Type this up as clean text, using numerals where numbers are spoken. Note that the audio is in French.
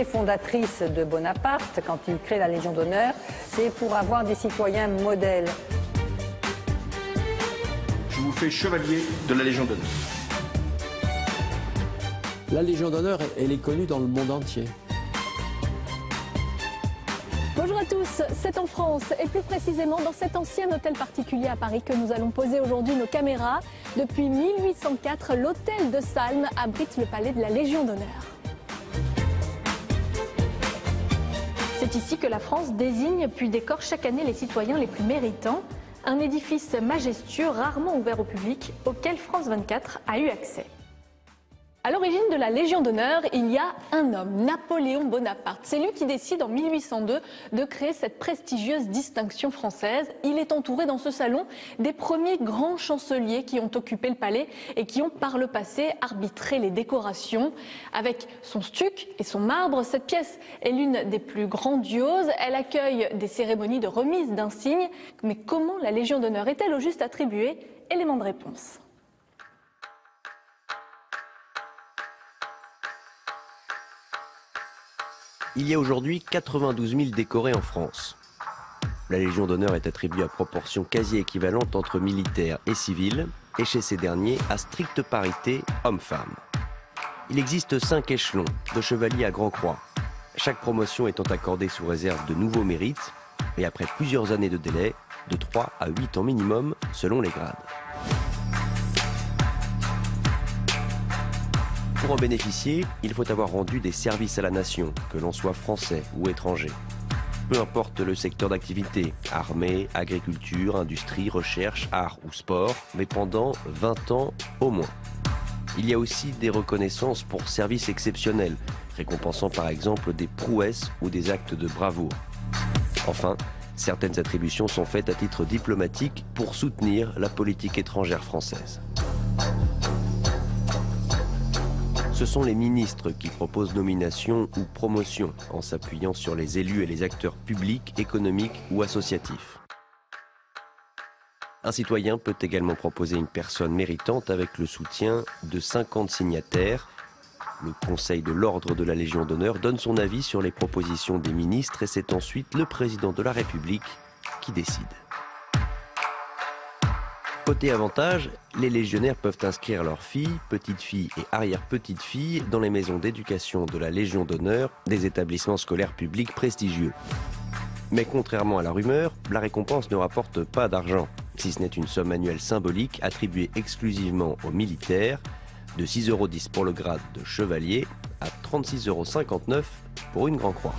l'idée fondatrice de Bonaparte, quand il crée la Légion d'honneur, c'est pour avoir des citoyens modèles. Je vous fais chevalier de la Légion d'honneur. La Légion d'honneur, elle est connue dans le monde entier. Bonjour à tous, c'est en France et plus précisément dans cet ancien hôtel particulier à Paris que nous allons poser aujourd'hui nos caméras. Depuis 1804, l'hôtel de Salm abrite le palais de la Légion d'honneur. C'est ici que la France désigne puis décore chaque année les citoyens les plus méritants. Un édifice majestueux, rarement ouvert au public, auquel France 24 a eu accès. À l'origine de la Légion d'honneur, il y a un homme, Napoléon Bonaparte. C'est lui qui décide en 1802 de créer cette prestigieuse distinction française. Il est entouré dans ce salon des premiers grands chanceliers qui ont occupé le palais et qui ont par le passé arbitré les décorations. Avec son stuc et son marbre, cette pièce est l'une des plus grandioses. Elle accueille des cérémonies de remise d'insignes. Mais comment la Légion d'honneur est-elle au juste attribuée? Élément de réponse. Il y a aujourd'hui 92 000 décorés en France. La Légion d'honneur est attribuée à proportion quasi équivalente entre militaires et civils, et chez ces derniers, à stricte parité hommes-femmes. Il existe 5 échelons de chevaliers à Grand Croix, chaque promotion étant accordée sous réserve de nouveaux mérites, et après plusieurs années de délai, de 3 à 8 ans minimum selon les grades. Pour en bénéficier, il faut avoir rendu des services à la nation, que l'on soit français ou étranger. Peu importe le secteur d'activité, armée, agriculture, industrie, recherche, art ou sport, mais pendant 20 ans au moins. Il y a aussi des reconnaissances pour services exceptionnels, récompensant par exemple des prouesses ou des actes de bravoure. Enfin, certaines attributions sont faites à titre diplomatique pour soutenir la politique étrangère française. Ce sont les ministres qui proposent nomination ou promotion en s'appuyant sur les élus et les acteurs publics, économiques ou associatifs. Un citoyen peut également proposer une personne méritante avec le soutien de 50 signataires. Le Conseil de l'Ordre de la Légion d'honneur donne son avis sur les propositions des ministres et c'est ensuite le président de la République qui décide. Côté avantage, les légionnaires peuvent inscrire leurs filles, petites-filles et arrière-petites-filles dans les maisons d'éducation de la Légion d'honneur, des établissements scolaires publics prestigieux. Mais contrairement à la rumeur, la récompense ne rapporte pas d'argent, si ce n'est une somme annuelle symbolique attribuée exclusivement aux militaires, de 6,10 € pour le grade de chevalier à 36,59 € pour une Grand Croix.